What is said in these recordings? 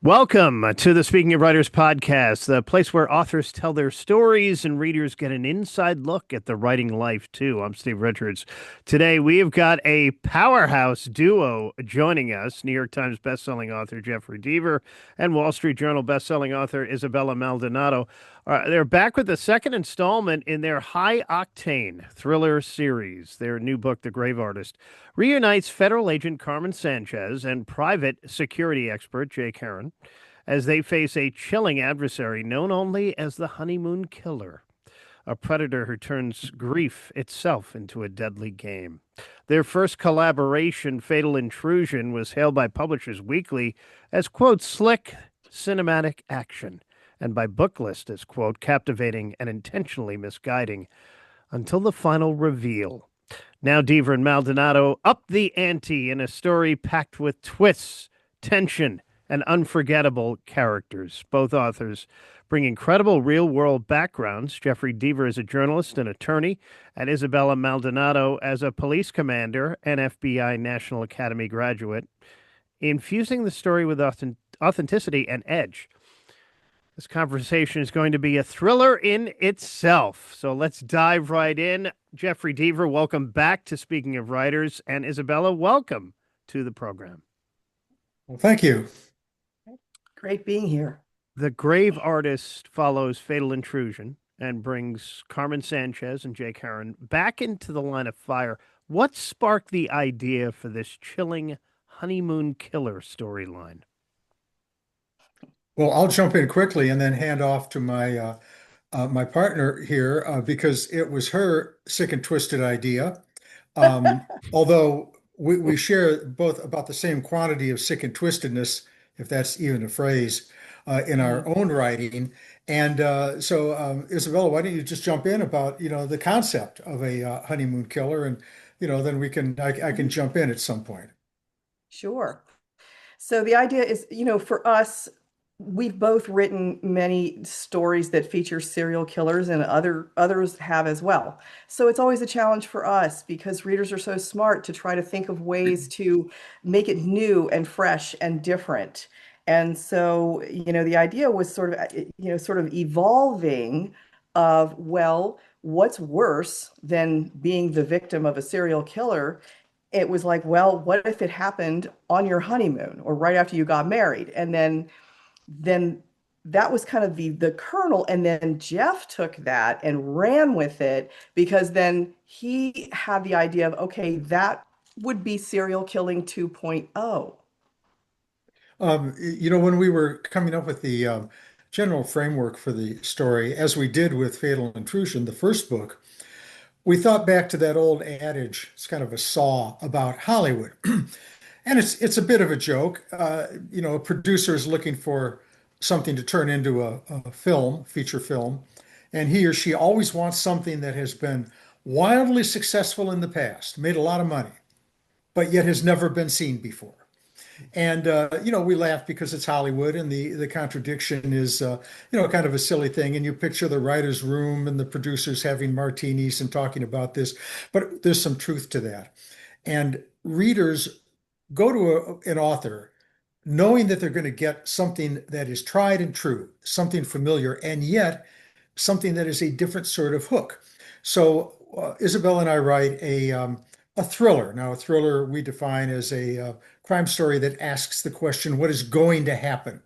Welcome to the Speaking of Writers podcast, the place where authors tell their stories and readers get an inside look at the writing life, too. I'm Steve Richards. Today, we have got a powerhouse duo joining us, New York Times bestselling author Jeffrey Deaver and Wall Street Journal bestselling author Isabella Maldonado. They're back with the second installment in their high-octane thriller series. Their new book, The Grave Artist, reunites federal agent Carmen Sanchez and private security expert Jake Heron as they face a chilling adversary known only as the Honeymoon Killer, a predator who turns grief itself into a deadly game. Their first collaboration, Fatal Intrusion, was hailed by Publishers Weekly as, quote, slick cinematic action, and by Booklist as, quote, captivating and intentionally misguiding, until the final reveal. Now Deaver and Maldonado up the ante in a story packed with twists, tension, and unforgettable characters. Both authors bring incredible real-world backgrounds. Jeffrey Deaver is a journalist and attorney, and Isabella Maldonado as a police commander and FBI National Academy graduate, infusing the story with authenticity and edge. This conversation is going to be a thriller in itself. So let's dive right in. Jeffrey Deaver, welcome back to Speaking of Writers. And Isabella, welcome to the program. Well, thank you. Great being here. The Grave Artist follows Fatal Intrusion and brings Carmen Sanchez and Jake Heron back into the line of fire. What sparked the idea for this chilling Honeymoon Killer storyline? Well, I'll jump in quickly and then hand off to my partner here because it was her sick and twisted idea. Although we share both about the same quantity of sick and twistedness, if that's even a phrase, in our own writing. And so, Isabella, why don't you just jump in about the concept of a honeymoon killer, and then I can jump in at some point. Sure. So the idea is, for us, we've both written many stories that feature serial killers, and others have as well. So it's always a challenge for us because readers are so smart to try to think of ways to make it new and fresh and different. And so, the idea was sort of evolving of, well, what's worse than being the victim of a serial killer? It was like, well, what if it happened on your honeymoon or right after you got married? And then that was kind of the kernel. And then Jeff took that and ran with it because then he had the idea of, okay, that would be serial killing 2.0. When we were coming up with the general framework for the story, as we did with Fatal Intrusion, the first book, we thought back to that old adage, it's kind of a saw about Hollywood. And it's a bit of a joke. A producer is looking for something to turn into a film, feature film, and he or she always wants something that has been wildly successful in the past, made a lot of money, but yet has never been seen before. And we laugh because it's Hollywood, and the contradiction is kind of a silly thing. And you picture the writer's room and the producers having martinis and talking about this, but there's some truth to that. And readers go to an author knowing that they're going to get something that is tried and true, something familiar, and yet something that is a different sort of hook. So Isabel and I write a thriller. Now, a thriller we define as a crime story that asks the question, what is going to happen?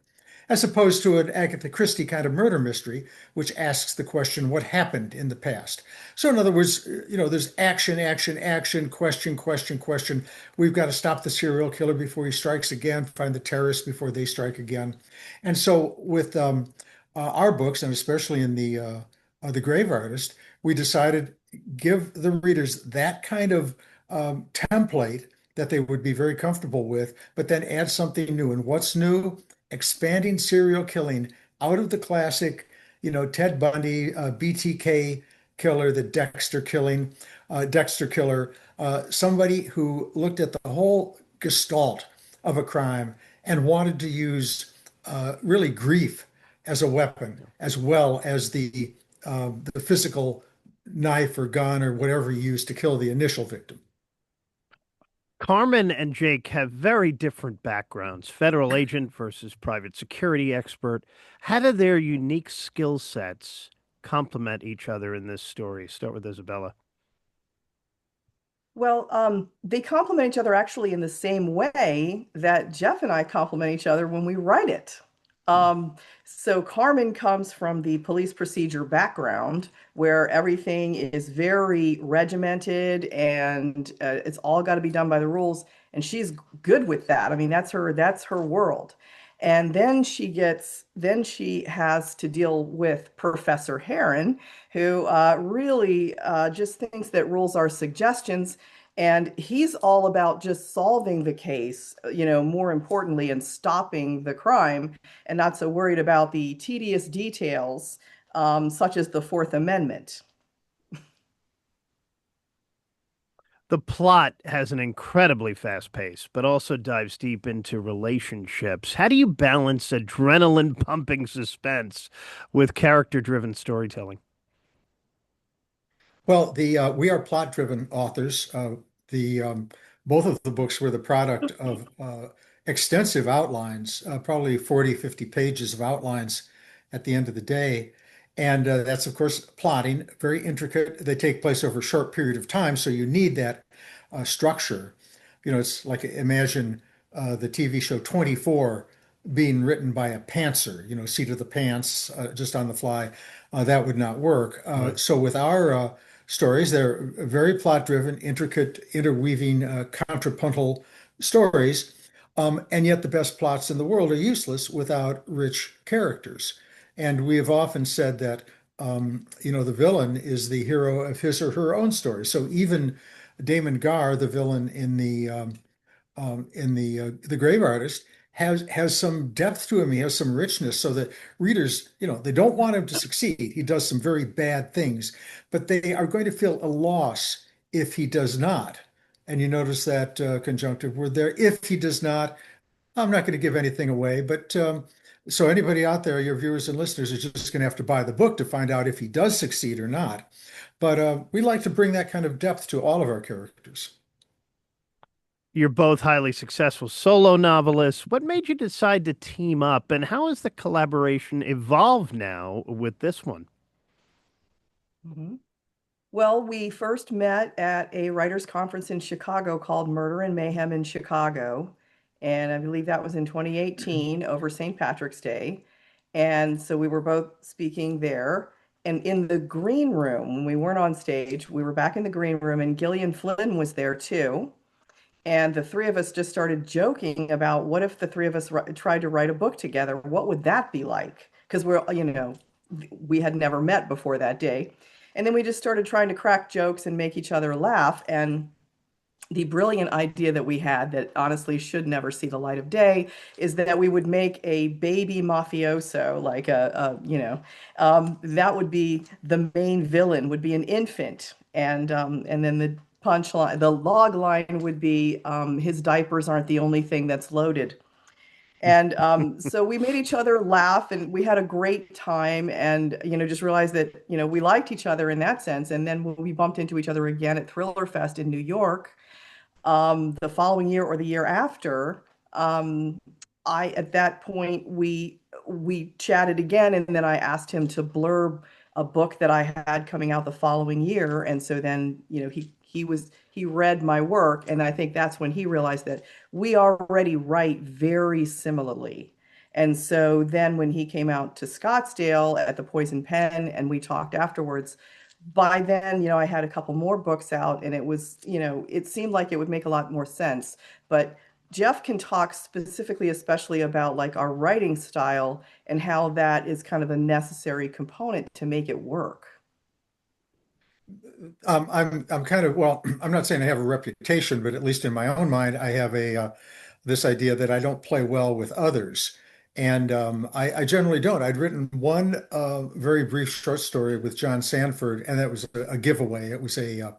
As opposed to an Agatha Christie kind of murder mystery, which asks the question, what happened in the past? So in other words, there's action, action, action, question, question, question. We've got to stop the serial killer before he strikes again, find the terrorists before they strike again. And so with our books, and especially in the Grave Artist, we decided give the readers that kind of template that they would be very comfortable with, but then add something new. And what's new? Expanding serial killing out of the classic, Ted Bundy, BTK killer, the Dexter killer, somebody who looked at the whole gestalt of a crime and wanted to use really grief as a weapon, as well as the physical knife or gun or whatever he used to kill the initial victim. Carmen and Jake have very different backgrounds, federal agent versus private security expert. How do their unique skill sets complement each other in this story? Start with Isabella. Well, they complement each other actually in the same way that Jeff and I complement each other when we write it. Um, so Carmen comes from the police procedure background where everything is very regimented and it's all got to be done by the rules. And she's good with that. I mean, that's her world. And then she has to deal with Professor Heron, who really just thinks that rules are suggestions. And he's all about just solving the case, more importantly, and stopping the crime, and not so worried about the tedious details, such as the Fourth Amendment. The plot has an incredibly fast pace, but also dives deep into relationships. How do you balance adrenaline pumping suspense with character driven storytelling? Well, the we are plot-driven authors. The Both of the books were the product of extensive outlines, probably 40, 50 pages of outlines at the end of the day. And that's, of course, plotting, very intricate. They take place over a short period of time, so you need that structure. It's like imagine the TV show 24 being written by a pantser, seat of the pants, just on the fly. That would not work. Right. So with our stories, they're very plot driven, intricate, interweaving, contrapuntal stories. And yet the best plots in the world are useless without rich characters. And we have often said that, the villain is the hero of his or her own story. So even Damon Gar, the villain in the Grave Artist, has some depth to him. He has some richness, so that readers, they don't want him to succeed. He does some very bad things, but they are going to feel a loss if he does not. And you notice that conjunctive word there. If he does not, I'm not going to give anything away, but so anybody out there, your viewers and listeners, are just going to have to buy the book to find out if he does succeed or not. But we like to bring that kind of depth to all of our characters. You're both highly successful solo novelists. What made you decide to team up, and how has the collaboration evolved now with this one? Mhm. Well, we first met at a writers' conference in Chicago called Murder and Mayhem in Chicago. And I believe that was in 2018 over St. Patrick's Day. And so we were both speaking there. And in the green room, when we weren't on stage, we were back in the green room, and Gillian Flynn was there too. And the three of us just started joking about what if the three of us tried to write a book together? What would that be like? Because we had never met before that day. And then we just started trying to crack jokes and make each other laugh. And the brilliant idea that we had, that honestly should never see the light of day, is that we would make a baby mafioso, like that would be the main villain, would be an infant. And then the punchline, the log line would be his diapers aren't the only thing that's loaded. And so we made each other laugh, and we had a great time, and just realized that we liked each other in that sense. And then when we bumped into each other again at Thriller Fest in New York, the following year or the year after, I at that point we chatted again, and then I asked him to blurb a book that I had coming out the following year. And so then he read my work, and I think that's when he realized that we already write very similarly. And so then when he came out to Scottsdale at the Poison Pen and we talked afterwards, by then, I had a couple more books out, and it seemed like it would make a lot more sense. But Jeff can talk specifically, especially about like our writing style and how that is kind of a necessary component to make it work. I'm kind of, well, I'm not saying I have a reputation, but at least in my own mind, I have a this idea that I don't play well with others. And I generally don't. I'd written one very brief short story with John Sanford, and that was a giveaway. It was a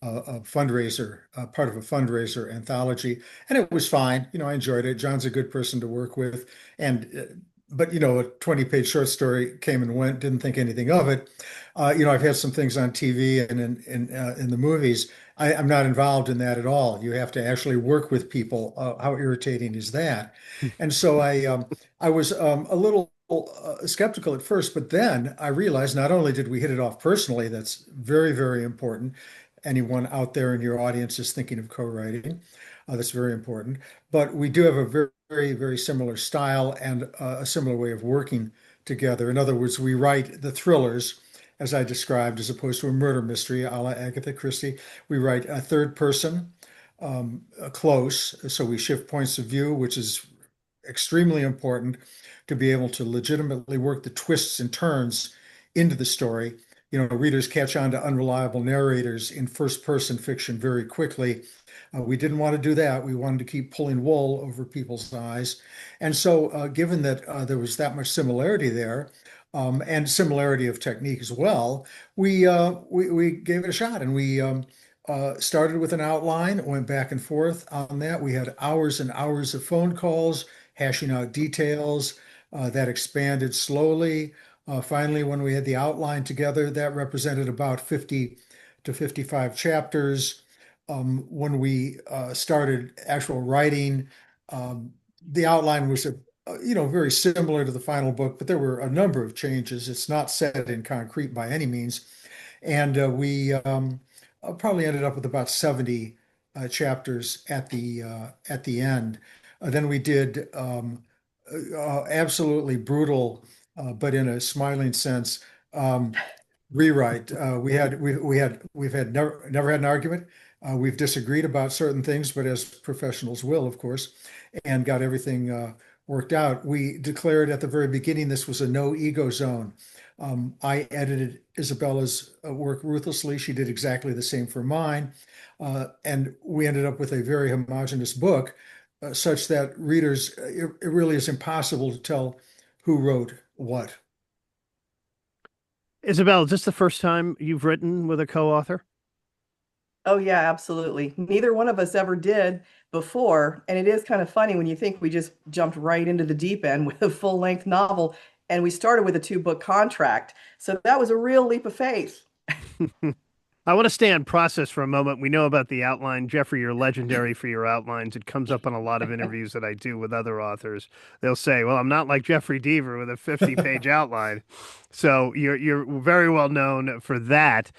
fundraiser, part of a fundraiser anthology, and it was fine. I enjoyed it. John's a good person to work with, and but a 20-page short story came and went. Didn't think anything of it. I've had some things on TV and in the movies, I'm not involved in that at all. You have to actually work with people. How irritating is that? And so I was a little skeptical at first, but then I realized not only did we hit it off personally, that's very, very important. Anyone out there in your audience is thinking of co-writing. That's very important. But we do have a very, very, very similar style and a similar way of working together. In other words, we write the thrillers, as I described, as opposed to a murder mystery a la Agatha Christie. We write a third person, close, so we shift points of view, which is extremely important to be able to legitimately work the twists and turns into the story. Readers catch on to unreliable narrators in first person fiction very quickly. We didn't want to do that. We wanted to keep pulling wool over people's eyes. And so, given that there was that much similarity there, and similarity of technique as well, we gave it a shot, and we started with an outline, went back and forth on that. We had hours and hours of phone calls, hashing out details. That expanded slowly. Finally, when we had the outline together, that represented about 50 to 55 chapters. When we started actual writing, the outline was very similar to the final book, but there were a number of changes. It's not set in concrete by any means, and we probably ended up with about 70 chapters at the end. Then we did absolutely brutal, but in a smiling sense, rewrite. We've had never had an argument. We've disagreed about certain things, but as professionals will, of course, and got everything worked out. We declared at the very beginning this was a no ego zone. I edited Isabella's work ruthlessly. She did exactly the same for mine. And we ended up with a very homogeneous book, such that readers, it really is impossible to tell who wrote what. Isabella, is this the first time you've written with a co-author? Oh yeah, absolutely. Neither one of us ever did before, and it is kind of funny when you think we just jumped right into the deep end with a full-length novel, and we started with a two-book contract. So that was a real leap of faith. I want to stay on process for a moment. We know about the outline. Jeffrey, you're legendary for your outlines. It comes up on a lot of interviews that I do with other authors. They'll say, well, I'm not like Jeffrey Deaver with a 50-page outline. So you're very well known for that.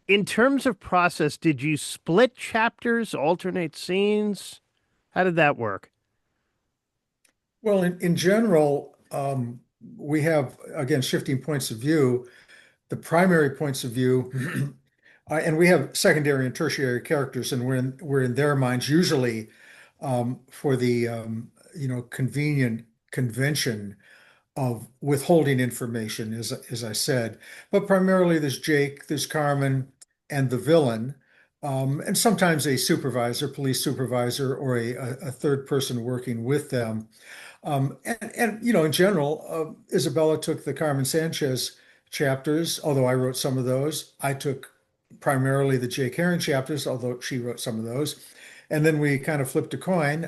In terms of process, did you split chapters, alternate scenes? How did that work? Well, in general, we have, again, shifting points of view. The primary points of view, and we have secondary and tertiary characters, and we're in their minds usually for the convenient convention of withholding information, as I said. But primarily, there's Jake, there's Carmen, and the villain, and sometimes a supervisor, police supervisor, or a third person working with them. In general, Isabella took the Carmen Sanchez chapters, although I wrote some of those. I took primarily the Jake Heron chapters, although she wrote some of those. And then we kind of flipped a coin,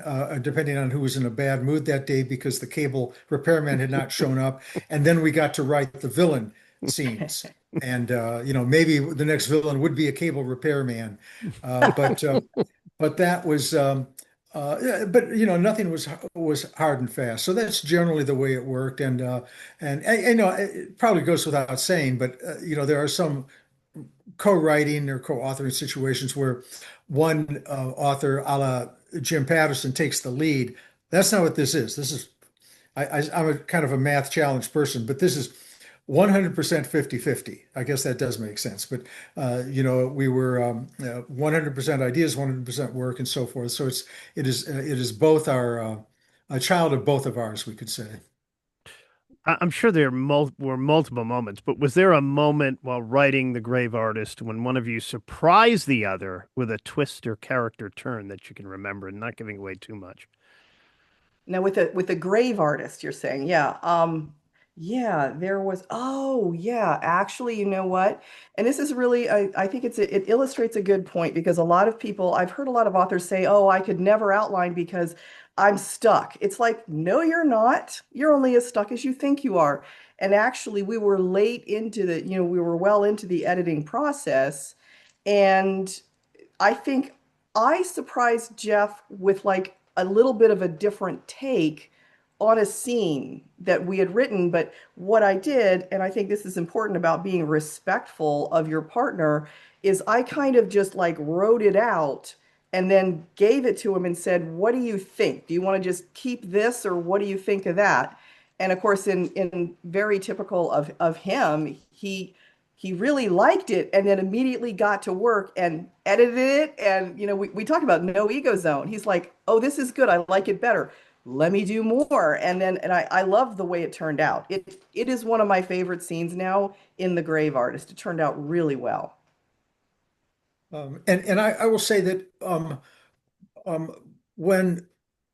depending on who was in a bad mood that day because the cable repairman had not shown up. And then we got to write the villain scenes. And maybe the next villain would be a cable repairman, but that was yeah, but nothing was hard and fast. So that's generally the way it worked. And it probably goes without saying, but there are some co-writing or co-authoring situations where one author, a la Jim Patterson, takes the lead. That's not what this is. I'm a kind of a math challenged person, but this is 100% 50-50. I guess that does make sense. But we were 100% ideas, 100% work, and so forth. So it is both our a child of both of ours, we could say. I'm sure there were multiple moments, but was there a moment while writing The Grave Artist when one of you surprised the other with a twist or character turn that you can remember and not giving away too much? Now with the grave artist, you're saying, yeah. Yeah, there was, oh yeah, actually, you know what? And this is really, I think it illustrates a good point because a lot of people, I've heard a lot of authors say, oh, I could never outline because I'm stuck. It's like, no, you're not. You're only as stuck as you think you are. And actually, we were late into we were well into the editing process. And I think I surprised Jeff with like a little bit of a different take on a scene that we had written. But what I did, and I think this is important about being respectful of your partner, is I kind of just like wrote it out and then gave it to him and said, "What do you think? Do you want to just keep this or what do you think of that?" And of course, in very typical of him, he really liked it and then immediately got to work and edited it. And, we talked about no ego zone. He's like, oh, this is good. I like it better. Let me do more. And I love the way it turned out. It is one of my favorite scenes now in The Grave Artist. It turned out really well. And I will say that um, when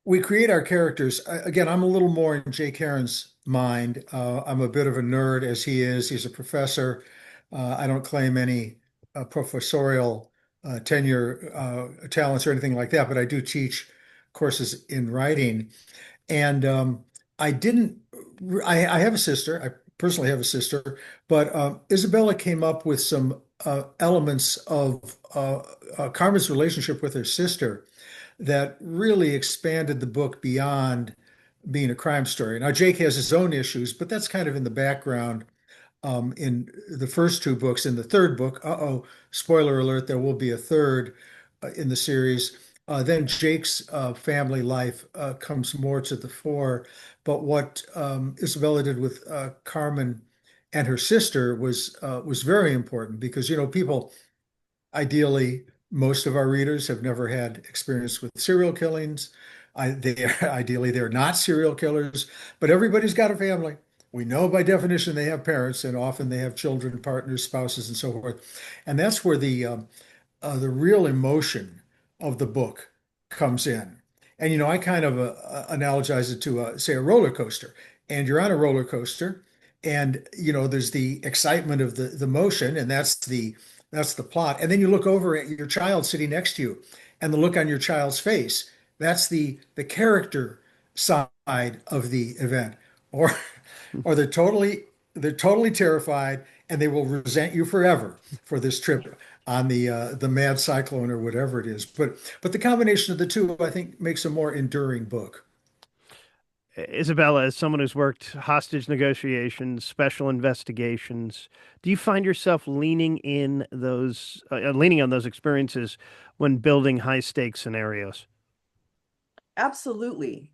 we create our characters, again, I'm a little more in Jake Heron's mind. I'm a bit of a nerd as he is. He's a professor. I don't claim any professorial tenure talents or anything like that, but I do teach courses in writing. And I didn't, I have a sister. I personally have a sister, but Isabella came up with some elements of Carmen's relationship with her sister that really expanded the book beyond being a crime story. Now, Jake has his own issues, but that's kind of in the background in the first two books. In the third book, spoiler alert, there will be a third in the series. Then Jake's family life comes more to the fore. But what Isabella did with Carmen and her sister was very important because people ideally, most of our readers have never had experience with serial killings. Ideally, they're not serial killers, but everybody's got a family. We know by definition they have parents, and often they have children, partners, spouses, and so forth. And that's where the real emotion of the book comes in. And I kind of analogize it to, say, a roller coaster. And you're on a roller coaster, and there's the excitement of the motion, and that's the plot. And then you look over at your child sitting next to you, and the look on your child's face. That's the character side of the event. Or or they're totally terrified, and they will resent you forever for this trip on the mad cyclone or whatever it is. But the combination of the two, I think, makes a more enduring book. Isabella, as someone who's worked hostage negotiations, special investigations, do you find yourself leaning on those experiences when building high stakes scenarios? Absolutely.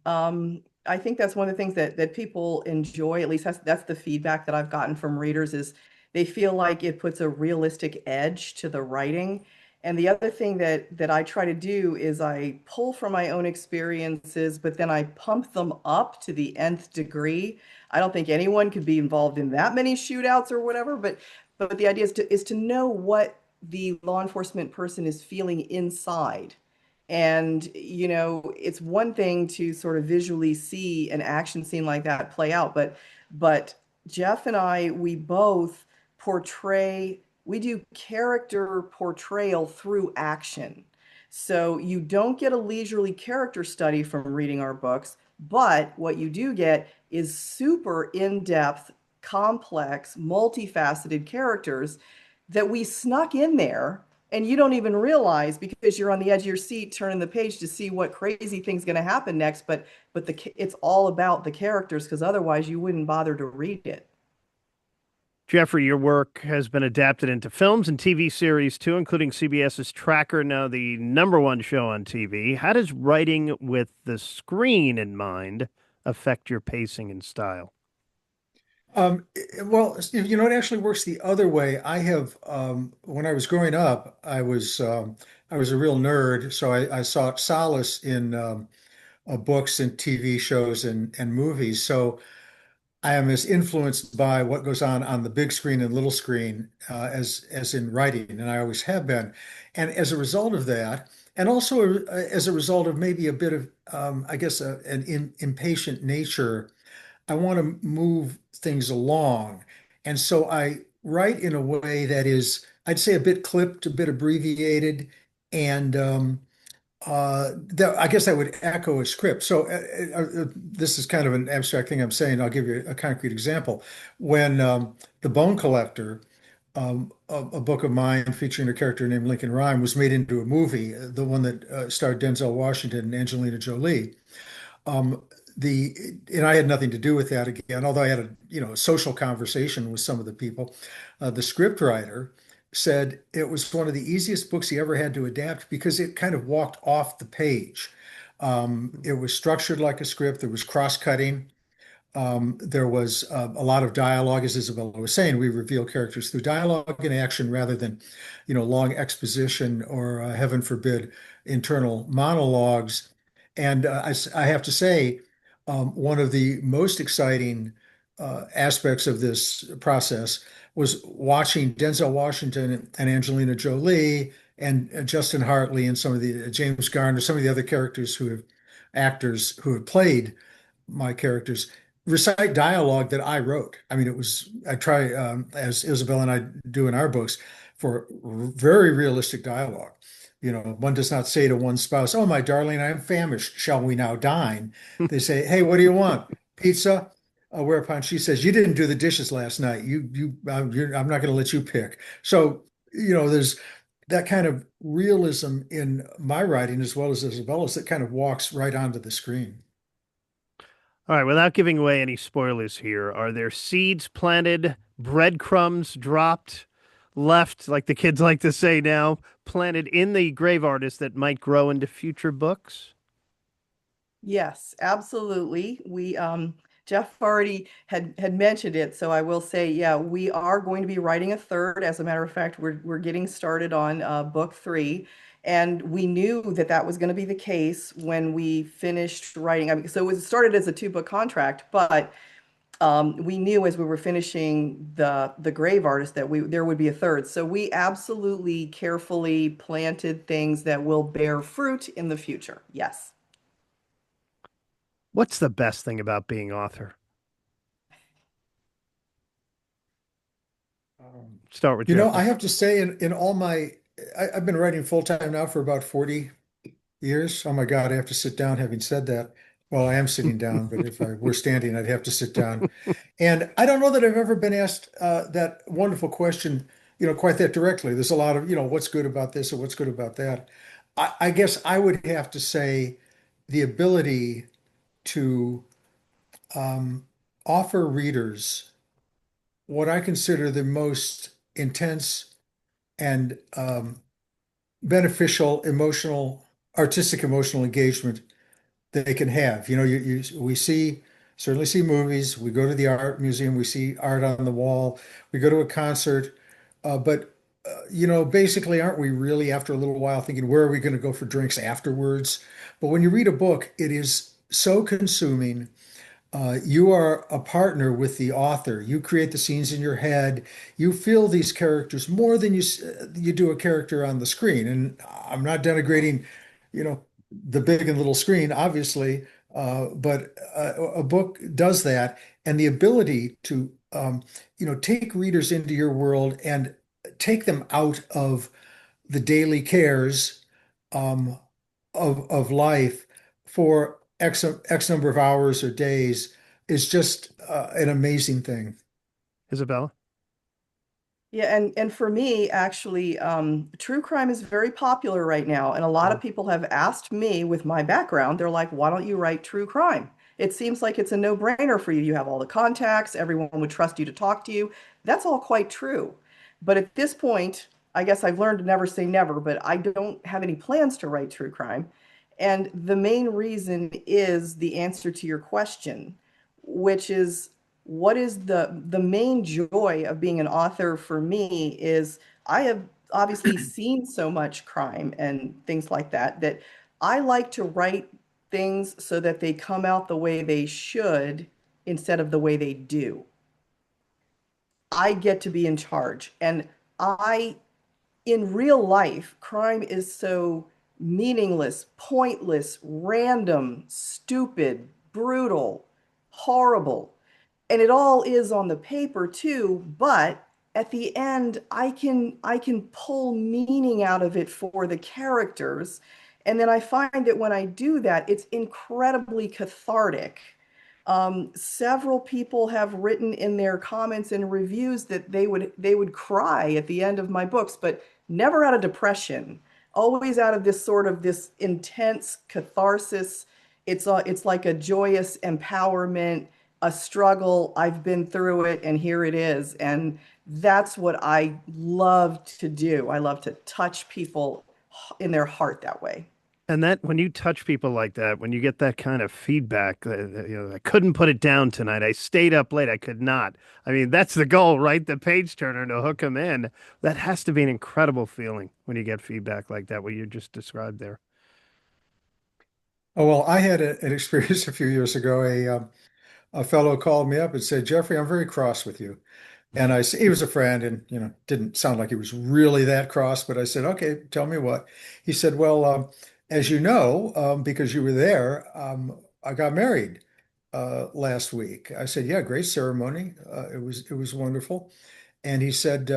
I think that's one of the things that people enjoy. At least that's the feedback that I've gotten from readers is they feel like it puts a realistic edge to the writing. And the other thing that I try to do is I pull from my own experiences, but then I pump them up to the nth degree. I don't think anyone could be involved in that many shootouts or whatever, but the idea is to know what the law enforcement person is feeling inside. And, it's one thing to sort of visually see an action scene like that play out, but Jeff and I, we do character portrayal through action. So you don't get a leisurely character study from reading our books, but what you do get is super in-depth, complex, multifaceted characters that we snuck in there and you don't even realize because you're on the edge of your seat turning the page to see what crazy thing's going to happen next, but it's all about the characters because otherwise you wouldn't bother to read it. Jeffrey, your work has been adapted into films and TV series too, including CBS's Tracker, now the number one show on TV. How does writing with the screen in mind affect your pacing and style? Well, it actually works the other way. When I was growing up, I was a real nerd, so I sought solace in books and TV shows and movies. So I am as influenced by what goes on the big screen and little screen as in writing, and I always have been. And as a result of that, and also as a result of maybe a bit of, I guess, an impatient nature, I want to move things along. And so I write in a way that is, I'd say, a bit clipped, a bit abbreviated, and I guess that would echo a script. So this is kind of an abstract thing I'm saying. I'll give you a concrete example. When The Bone Collector a book of mine featuring a character named Lincoln Rhyme was made into a movie, the one that starred Denzel Washington and Angelina Jolie. Um, the and I had nothing to do with that again, although I had a social conversation with some of the people. The script writer said it was one of the easiest books he ever had to adapt because it kind of walked off the page. It was structured like a script. There was cross-cutting. There was a lot of dialogue, as Isabella was saying. We reveal characters through dialogue and action rather than, long exposition or, heaven forbid, internal monologues. And I have to say, one of the most exciting aspects of this process was watching Denzel Washington and Angelina Jolie and Justin Hartley and some of the James Garner, some of the other actors who have played my characters recite dialogue that I wrote. I mean, I try, as Isabel and I do in our books, for very realistic dialogue. One does not say to one spouse, "Oh, my darling, I am famished. Shall we now dine?" They say, "Hey, what do you want? Pizza?" Whereupon she says, "You didn't do the dishes last night. I'm not going to let you pick." So, there's that kind of realism in my writing as well as Isabella's that kind of walks right onto the screen. All right, without giving away any spoilers here, are there seeds planted, breadcrumbs dropped, left, like the kids like to say now, planted in the grave artist that might grow into future books? Yes, absolutely. Jeff already had mentioned it, so I will say, yeah, we are going to be writing a third. As a matter of fact, we're getting started on book three, and we knew that that was going to be the case when we finished writing. I mean, so it was started as a two-book contract, but we knew as we were finishing the grave artist that there would be a third. So we absolutely carefully planted things that will bear fruit in the future. Yes. What's the best thing about being author? Start with Jeff. I have to say, in all I've been writing full time now for about 40 years. Oh my God, I have to sit down having said that. Well, I am sitting down, but if I were standing, I'd have to sit down. And I don't know that I've ever been asked that wonderful question, quite that directly. There's a lot of, what's good about this or what's good about that. I guess I would have to say the ability to um, offer readers what I consider the most intense and beneficial artistic emotional engagement they can have. We certainly see movies. We go to the art museum. We see art on the wall. We go to a concert. But basically, aren't we really after a little while thinking, where are we going to go for drinks afterwards? But when you read a book, it is so consuming. You are a partner with the author. You create the scenes in your head. You feel these characters more than you do a character on the screen. And I'm not denigrating, the big and little screen, obviously, but a book does that, and the ability to, take readers into your world and take them out of the daily cares um, of life for X number of hours or days is just an amazing thing. Isabella? Yeah, and for me, actually, true crime is very popular right now, and a lot of people have asked me with my background, they're like, "Why don't you write true crime? It seems like it's a no-brainer for you. You have all the contacts, everyone would trust you to talk to you." That's all quite true. But at this point, I guess I've learned to never say never, but I don't have any plans to write true crime. And the main reason is the answer to your question, which is what is the main joy of being an author for me is I have obviously seen so much crime and things like that that I like to write things so that they come out the way they should instead of the way they do. I get to be in charge. And I, in real life, crime is so meaningless, pointless, random, stupid, brutal, horrible. And it all is on the paper too, but at the end I can pull meaning out of it for the characters. And then I find that when I do that, it's incredibly cathartic. Several people have written in their comments and reviews that they would cry at the end of my books, but never out of depression, always out of this sort of this intense catharsis. It's like a joyous empowerment, a struggle. I've been through it, and here it is. And that's what I love to do. I love to touch people in their heart that way. And that when you touch people like that, when you get that kind of feedback, I couldn't put it down tonight. I stayed up late. I could not. I mean, that's the goal, right? The page turner to hook them in. That has to be an incredible feeling when you get feedback like that, what you just described there. Oh, well, I had an experience a few years ago. A fellow called me up and said, Jeffrey, I'm very cross with you. And he was a friend and, didn't sound like he was really that cross, but I said, okay, tell me what. He said, well, as you know, because you were there, I got married last week. I said, yeah, great ceremony. It was wonderful. And he said,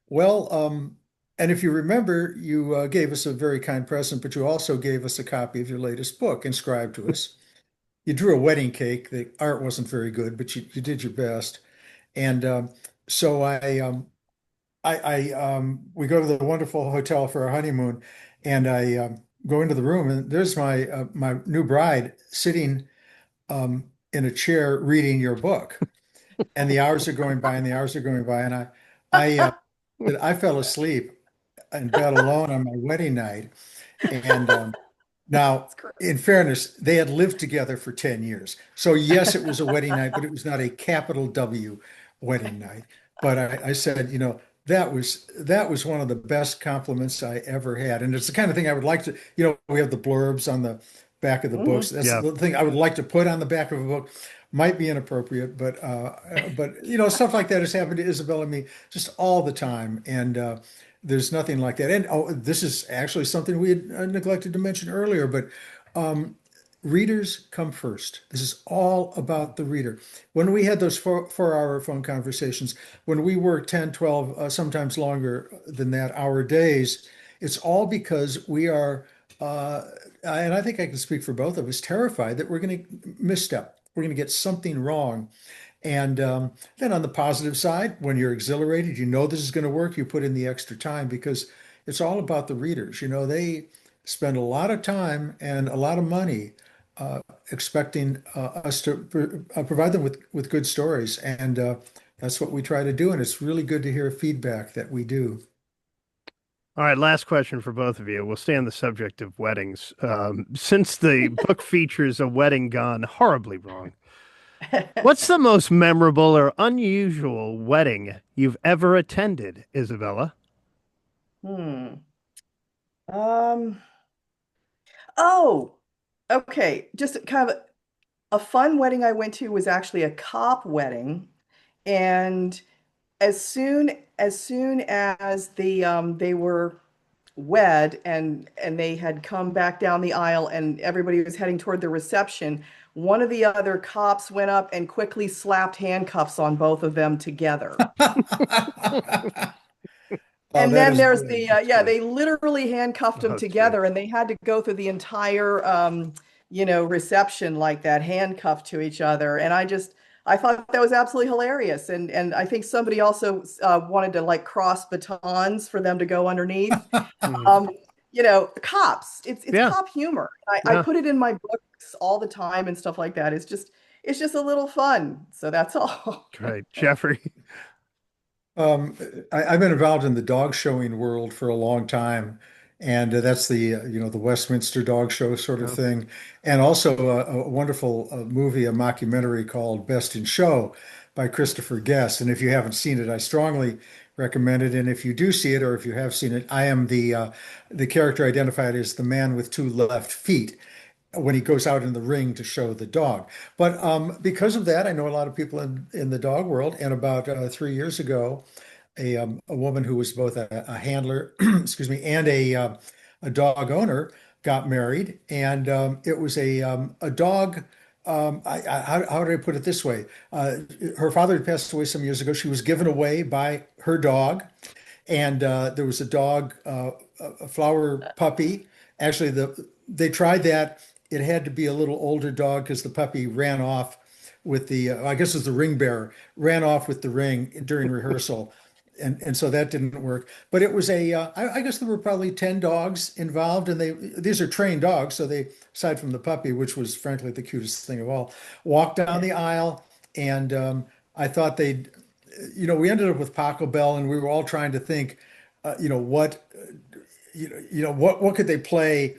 well, and if you remember, you gave us a very kind present, but you also gave us a copy of your latest book inscribed to us. You drew a wedding cake. The art wasn't very good, but you did your best. And so we go to the wonderful hotel for our honeymoon, and I go into the room, and there's my new bride sitting in a chair reading your book, and the hours are going by, and the hours are going by, and I fell asleep in bed alone on my wedding night, and now, It's great. in fairness, they had lived together for 10 years. So, yes, it was a wedding night, but it was not a capital W wedding night. But I said, that was one of the best compliments I ever had. And it's the kind of thing I would like to, we have the blurbs on the back of the books. Mhm. That's Yeah. the thing I would like to put on the back of a book. Might be inappropriate, but stuff like that has happened to Isabella and me just all the time. And there's nothing like that. And this is actually something we had neglected to mention earlier, but um, readers come first. This is all about the reader. When we had those 4 hour phone conversations, when we work 10, 12, sometimes longer than that, hour days, it's all because we are, and I think I can speak for both of us, terrified that we're going to misstep. We're going to get something wrong. And then on the positive side, when you're exhilarated, this is going to work, you put in the extra time because it's all about the readers. They spend a lot of time and a lot of money expecting us to provide them with good stories. And that's what we try to do. And it's really good to hear feedback that we do. All right, last question for both of you. We'll stay on the subject of weddings. Since the book features a wedding gone horribly wrong, what's the most memorable or unusual wedding you've ever attended, Isabella? Hmm. Um, oh, okay. Just kind of a fun wedding I went to was actually a cop wedding. And as soon as they were wed and they had come back down the aisle and everybody was heading toward the reception, one of the other cops went up and quickly slapped handcuffs on both of them together. Oh, And that then is there's good. yeah, they literally handcuffed them Oh, gee. together and they had to go through the entire reception like that, handcuffed to each other. And I thought that was absolutely hilarious. And I think somebody also wanted to like cross batons for them to go underneath. Hmm. Um, cops. It's Yeah, cop humor. I yeah. put it in my books all the time and stuff like that. It's just a little fun. So that's all. Great. Jeffrey. Um, I've been involved in the dog showing world for a long time, and that's the Westminster Dog Show sort of Oh, thing, and also a wonderful movie, a mockumentary called Best in Show by Christopher Guest. And if you haven't seen it, I strongly recommend it. And if you do see it, or if you have seen it, I am the character identified as the man with 2 left feet when he goes out in the ring to show the dog. But because of that, I know a lot of people in the dog world. And about 3 years ago, a woman who was both a handler, excuse me, and a dog owner got married, and it was a dog. How did I put it this way? Her father had passed away some years ago. She was given away by her dog, and there was a dog, a flower puppy. Actually, they tried that. It had to be a little older dog because the puppy ran off with the I guess it was the ring bearer, ran off with the ring during rehearsal. And so that didn't work. But it was I guess there were probably 10 dogs involved, and these are trained dogs, so they, aside from the puppy, which was frankly the cutest thing of all, walked down the aisle, and I thought they'd, we ended up with Paco Bell, and we were all trying to think, what, what could they play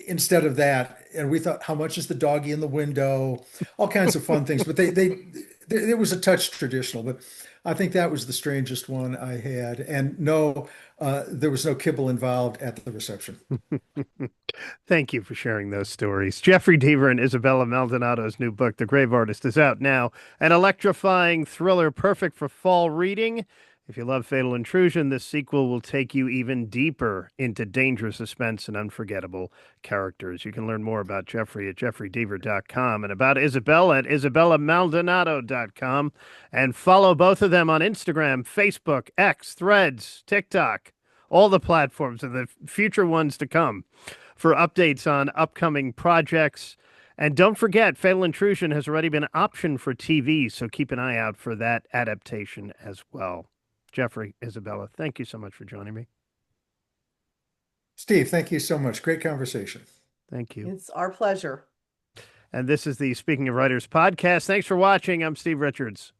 instead of that? And we thought, how much is the doggy in the window? All kinds of fun things. But it was a touch traditional, but I think that was the strangest one I had. And no, there was no kibble involved at the reception. Thank you for sharing those stories. Jeffrey Deaver and Isabella Maldonado's new book, The Grave Artist, is out now. An electrifying thriller perfect for fall reading. If you love Fatal Intrusion, this sequel will take you even deeper into dangerous suspense and unforgettable characters. You can learn more about Jeffrey at jeffreydeaver.com and about Isabella at isabellamaldonado.com, and follow both of them on Instagram, Facebook, X, Threads, TikTok, all the platforms and the future ones to come for updates on upcoming projects. And don't forget, Fatal Intrusion has already been optioned for TV, so keep an eye out for that adaptation as well. Jeffrey, Isabella, thank you so much for joining me. Steve, thank you so much. Great conversation. Thank you. It's our pleasure. And this is the Speaking of Writers podcast. Thanks for watching. I'm Steve Richards.